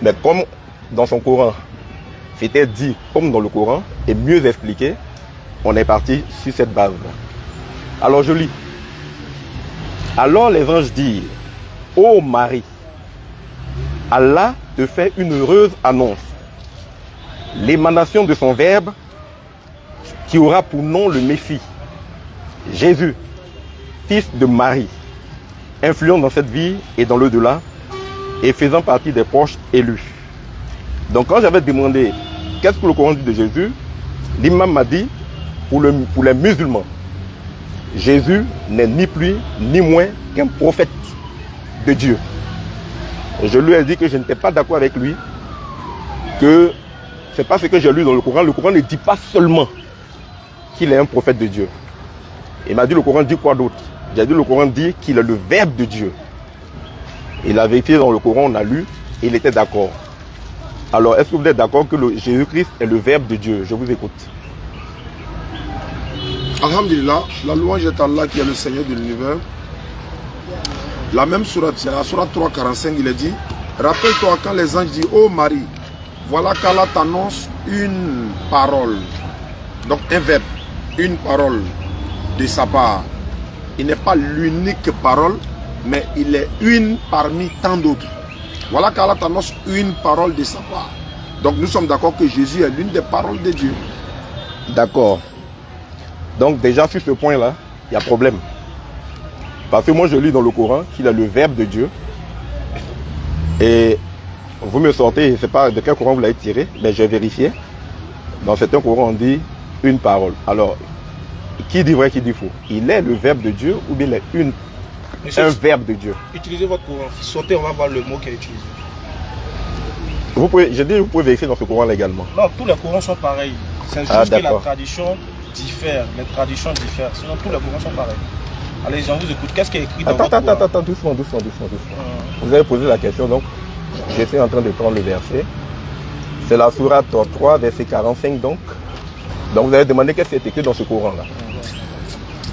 Mais comme dans son Coran, c'était dit comme dans le Coran, et mieux expliqué, on est parti sur cette base. Alors je lis. Alors les anges disent, ô Marie, Allah te fait une heureuse annonce. L'émanation de son Verbe qui aura pour nom le Messie, Jésus, fils de Marie, influent dans cette vie et dans l'au-delà et faisant partie des proches élus. Donc quand j'avais demandé qu'est-ce que le Coran dit de Jésus, l'imam m'a dit pour les musulmans, Jésus n'est ni plus ni moins qu'un prophète de Dieu. Je lui ai dit que je n'étais pas d'accord avec lui, que c'est pas ce que j'ai lu dans le Coran. Le Coran ne dit pas seulement qu'il est un prophète de Dieu. Il m'a dit le Coran dit quoi d'autre? J'ai dit le Coran dit qu'il est le Verbe de Dieu. Il a vérifié dans le Coran, on a lu, et il était d'accord. Alors est-ce que vous êtes d'accord que Jésus-Christ est le Verbe de Dieu? Je vous écoute. Alhamdulillah, la louange est Allah qui est le Seigneur de l'univers. La même sourate, c'est la sourate 3:45, il est dit, rappelle-toi quand les anges disent, ô Marie, voilà qu'Allah t'annonce une parole, donc un verbe, une parole de sa part. Il n'est pas l'unique parole, mais il est une parmi tant d'autres. Voilà qu'Allah t'annonce une parole de sa part. Donc nous sommes d'accord que Jésus est l'une des paroles de Dieu. D'accord. Donc déjà sur ce point-là, il y a problème. Parce que moi je lis dans le Coran qu'il est le Verbe de Dieu. Et vous me sortez, je ne sais pas de quel Coran vous l'avez tiré, mais j'ai vérifié. Dans certains Corans on dit une parole. Alors, qui dit vrai, qui dit faux? Il est le Verbe de Dieu ou bien il est un Verbe de Dieu? Utilisez votre Coran. Sortez, on va voir le mot qui est utilisé. Vous pouvez, je dis, vous pouvez vérifier dans ce Coran également. Non, tous les Corans sont pareils. C'est juste que la tradition diffère. Les traditions diffèrent. Sinon, tous les Corans sont pareils. Allez, j'en vous écoute. Qu'est-ce qui est écrit dans votre Coran? Attends, doucement. Vous avez posé la question, donc je suis en train de prendre le verset. C'est la sourate 3, verset 45 donc. Donc vous avez demandé qu'est-ce qui est écrit dans ce Coran-là.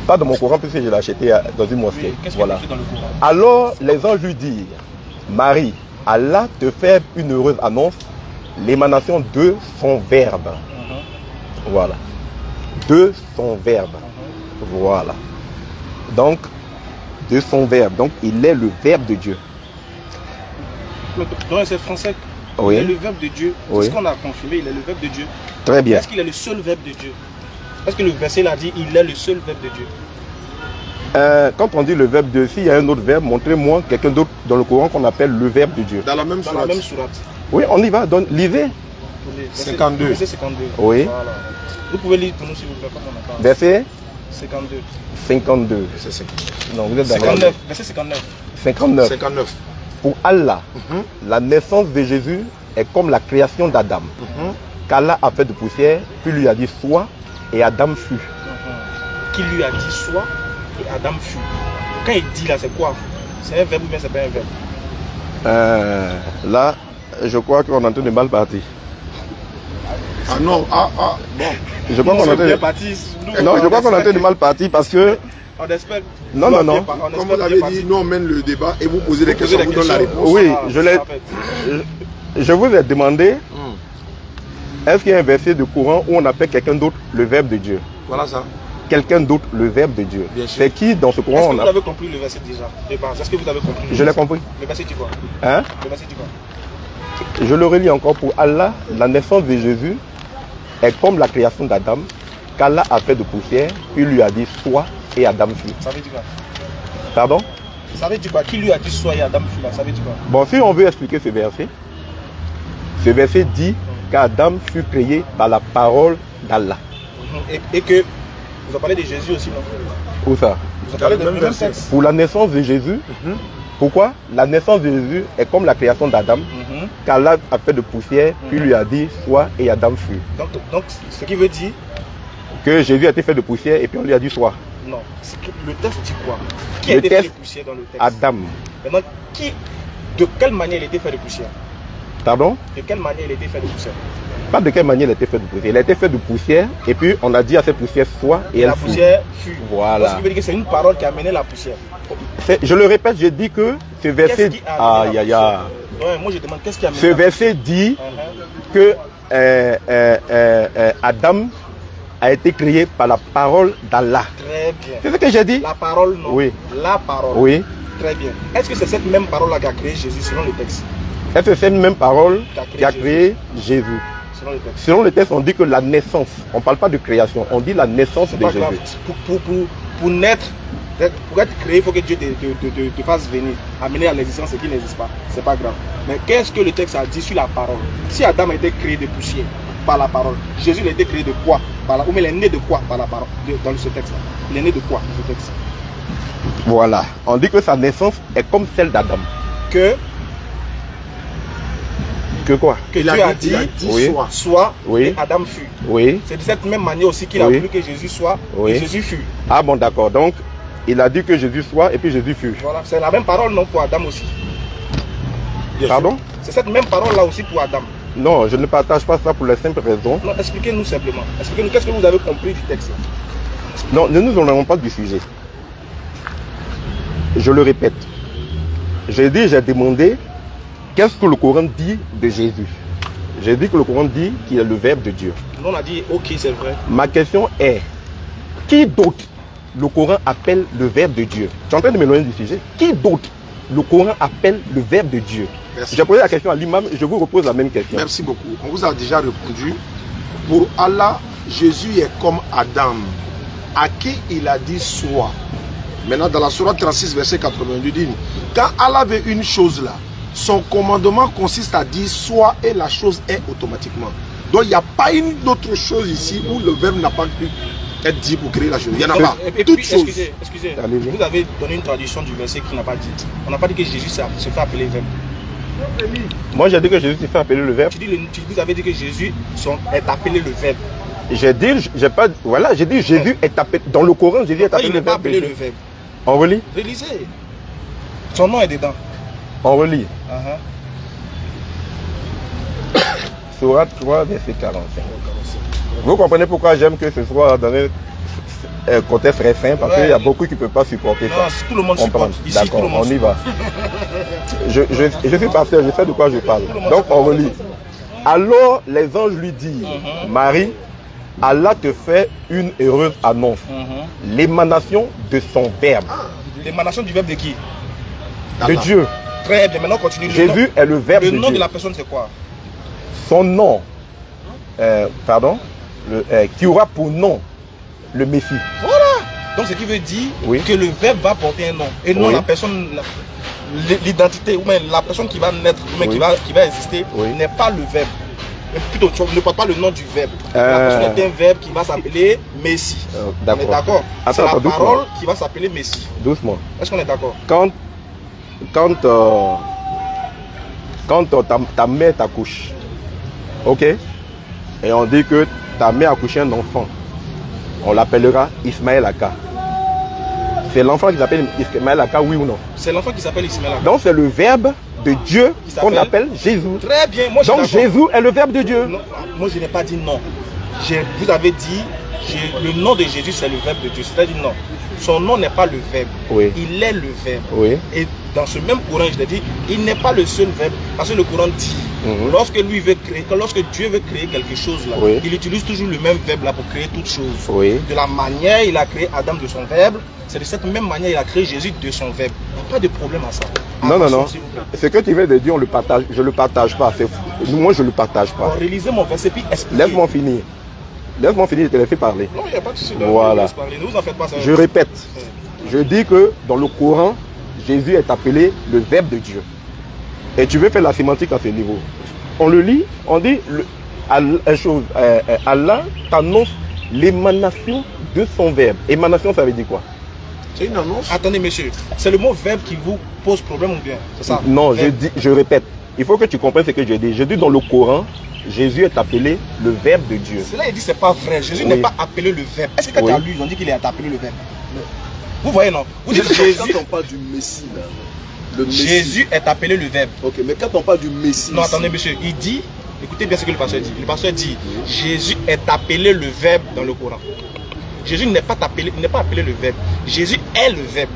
Pas dans mon Coran, puisque je l'ai acheté dans une mosquée. Oui, qu'est-ce qui est écrit dans le Coran? Alors les anges lui disent, Marie, Allah te fait une heureuse annonce, l'émanation de son Verbe. Voilà. De son Verbe. Voilà. Donc, de son Verbe. Donc, il est le Verbe de Dieu. Donc, c'est français. Oui. Il est le Verbe de Dieu. Oui. C'est ce qu'on a confirmé, il est le Verbe de Dieu. Très bien. Est-ce qu'il est le seul Verbe de Dieu? Parce que le verset l'a dit, il est le seul Verbe de Dieu. Quand on dit le Verbe de Dieu, s'il y a un autre verbe, montrez-moi quelqu'un d'autre dans le Coran qu'on appelle le Verbe de Dieu. Dans la même sourate. Oui, on y va. Donc, lisez. 52. Verset 52. Oui. Voilà. Vous pouvez lire pour nous s'il vous plaît, comme on attend. Verset 52. 52. Verset 52. Non, vous êtes dans 59. Verset 59. 59. 59. Pour Allah, la naissance de Jésus est comme la création d'Adam. Qu'Allah a fait de poussière, puis lui a dit sois, et Adam fut. Qui lui a dit soit, et Adam fut. Quand il dit là, c'est quoi? C'est un verbe ou bien c'est pas un verbe? Là, je crois qu'on est en train de mal partir. Ah non, bon. Je crois qu'on est en train de... Non, je crois qu'on est en train de mal partir parce que... On espère... Non. Comme vous l'avez dit, nous on mène le débat et vous posez des questions, on vous donne la réponse. Oui, je vous ai demandé, est-ce qu'il y a un verset de Coran où on appelle quelqu'un d'autre le Verbe de Dieu? Voilà ça. Quelqu'un d'autre le Verbe de Dieu. C'est qui dans ce Coran? Est-ce que vous avez compris le verset déjà? Est-ce que vous avez compris? Je l'ai compris. Le verset dit quoi? Hein? Le verset dit quoi? Je le relis encore. Pour Allah, la naissance de Jésus est comme la création d'Adam, qu'Allah a fait de poussière, puis lui a dit sois, et Adam fut. Ça veut dire quoi? Pardon? Ça veut dire quoi? Qui lui a dit sois et Adam fut là? Ça veut dire quoi? Bon, si on veut expliquer ce verset dit qu'Adam fut créé par la parole d'Allah. Et que vous en parlez de Jésus aussi, non? Où ça? Vous en parlez de même verset. Pour la naissance de Jésus, pourquoi? La naissance de Jésus est comme la création d'Adam, qu'Allah a fait de poussière, puis lui a dit sois, et Adam fut. Donc ce qui veut dire que Jésus a été fait de poussière et puis on lui a dit sois. Non, le texte dit quoi? Qui a été fait de poussière dans le texte? Adam. Maintenant, de quelle manière il a été fait de poussière? Pardon? De quelle manière il a été fait de poussière? Pas de quelle manière il a été fait de poussière. Il a été fait de poussière et puis on a dit à cette poussière sois et elle fut. La poussière fut. Voilà. Ce qui veut dire que c'est une parole qui a amené la poussière. Je le répète, je dis que ce verset... Aïe, aïe, aïe. Ouais, moi je demande qu'est-ce qui a Ce verset dit que Adam a été créé par la parole d'Allah. Très bien. C'est ce que j'ai dit? La parole, non. Oui. La parole. Oui. Très bien. Est-ce que c'est cette même parole-là qui a créé Jésus selon le texte? Est-ce que c'est cette même parole qui a créé Jésus? Selon le texte. Selon le texte, on dit que la naissance, on ne parle pas de création, on dit la naissance de Jésus. Pour naître, pour être créé, il faut que Dieu te fasse venir, amener à l'existence ce qui n'existe pas. C'est pas grave. Mais qu'est-ce que le texte a dit sur la parole? Si Adam a été créé de poussière par la parole, Jésus il a été créé de quoi? Ou mais il est né de quoi par la parole? Dans ce texte-là. Il est né de quoi dans ce texte? Voilà. On dit que sa naissance est comme celle d'Adam. Que quoi? Que Dieu a dit oui. soit oui. et Adam fut. Oui. C'est de cette même manière aussi qu'il a voulu que Jésus soit et Jésus fut. Ah bon, d'accord. Donc, il a dit que Jésus soit et puis Jésus fut. Voilà, c'est la même parole non pour Adam aussi. Pardon? C'est cette même parole là aussi pour Adam. Non, je ne partage pas ça pour la simple raison. Non, expliquez-nous simplement. Expliquez-nous qu'est-ce que vous avez compris du texte là. Non, ne nous en allons pas du sujet. Je le répète. J'ai demandé qu'est-ce que le Coran dit de Jésus. J'ai dit que le Coran dit qu'il est le Verbe de Dieu. Nous on a dit ok, c'est vrai. Ma question est, qui d'autre le Coran appelle le Verbe de Dieu? Tu es en train de m'éloigner du sujet. Qui d'autre le Coran appelle le Verbe de Dieu? J'ai posé la question à l'imam et je vous repose la même question. Merci beaucoup. On vous a déjà répondu. Pour Allah, Jésus est comme Adam, à qui il a dit soit. Maintenant, dans la sourate 36, verset 82, dit quand Allah veut une chose là, son commandement consiste à dire soit et la chose est automatiquement. Donc, il n'y a pas une autre chose ici où le verbe n'a pas pu être dit pour créer la chose. Il n'y en a pas. Toute chose. Excusez, vous avez donné une traduction du verset qui n'a pas dit. On n'a pas dit que Jésus se fait appeler verbe. Moi, j'ai dit que Jésus se fait appeler le Verbe. Vous avez dit que Jésus est appelé le Verbe. J'ai dit, Jésus est appelé, dans le Coran, Jésus est appelé le Verbe. Il n'est pas appelé le Verbe. On relit? Relisez. Son nom est dedans. On relit. Sourate 3, verset 45. Vous comprenez pourquoi j'aime que ce soit dans un contexte très simple, parce qu'il y a beaucoup qui ne peuvent pas supporter ça. Tout le monde supporte. D'accord, on y va. Je suis pasteur, je sais de quoi je parle. Donc on relit. Alors les anges lui disent, Marie, Allah te fait une heureuse annonce. L'émanation de son Verbe. L'émanation du Verbe de qui? De Dieu. Très bien, maintenant continue. Jésus est le Verbe de Dieu. Le nom de la personne c'est quoi? Son nom, qui aura pour nom le Messie. Voilà. Donc ce qui veut dire que le Verbe va porter un nom. Et non la personne, l'identité, ou même la personne qui va naître, ou même qui va exister, n'est pas le Verbe. Plutôt, ne porte pas le nom du Verbe. La personne est un Verbe qui va s'appeler Messie. On est d'accord? C'est la parole qui va s'appeler Messie. Doucement. Est-ce qu'on est d'accord? Quand ta mère t'accouche, ok, et on dit que ta mère a accouché un enfant, on l'appellera Ismaël Aka. C'est l'enfant qui s'appelle Ismaël Aka, oui ou non? C'est l'enfant qui s'appelle Ismaël Aka. Donc c'est le Verbe de Dieu qu'on appelle Jésus. Très bien. Moi, donc Jésus est le Verbe de Dieu. Non, moi je n'ai pas dit non. Vous avez dit le nom de Jésus c'est le Verbe de Dieu. C'est-à-dire non. Son nom n'est pas le Verbe. Oui. Il est le Verbe. Oui. Et dans ce même Coran, je t'ai dit, il n'est pas le seul Verbe. Parce que le Coran dit, lorsque Dieu veut créer quelque chose là, il utilise toujours le même Verbe là pour créer toute chose. De la manière il a créé Adam de son Verbe, c'est de cette même manière il a créé Jésus de son Verbe. Il n'y a pas de problème à ça. Non. Ce que tu viens de dire, on le partage. Je ne le partage pas. Moi, je ne le partage pas. Réalisez mon verset puis expliquez. Laisse-moi finir. Laisse-moi finir, je te laisse parler. Non, il n'y a pas de souci. Voilà. Ne vous en faites pas ça. Je répète. Je dis que dans le Coran, Jésus est appelé le Verbe de Dieu. Et tu veux faire la sémantique à ce niveau. On le lit, on dit Allah t'annonce l'émanation de son Verbe. Émanation, ça veut dire quoi? C'est une annonce. Attendez, monsieur, c'est le mot verbe qui vous pose problème ou bien? C'est ça? Non, je répète. Il faut que tu comprennes ce que je dis. Je dis dans le Coran, Jésus est appelé le Verbe de Dieu. Cela, il dit c'est pas vrai. Jésus n'est pas appelé le Verbe. Est-ce que quand tu as lu, ils ont dit qu'il est appelé le Verbe? Vous voyez, non? Vous dites Jésus. Quand on parle du Messie, là, le Messie. Jésus est appelé le Verbe. Ok, mais quand on parle du Messie. Non, attendez, monsieur. Il dit, écoutez bien ce que le pasteur dit. Le pasteur dit, Jésus est appelé le Verbe dans le Coran. Jésus n'est pas appelé le Verbe. Jésus est le Verbe.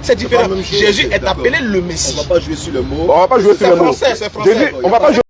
C'est différent. Jésus est appelé le Messie. On ne va pas jouer sur le mot. On va pas jouer sur le mot. C'est français. On va pas jouer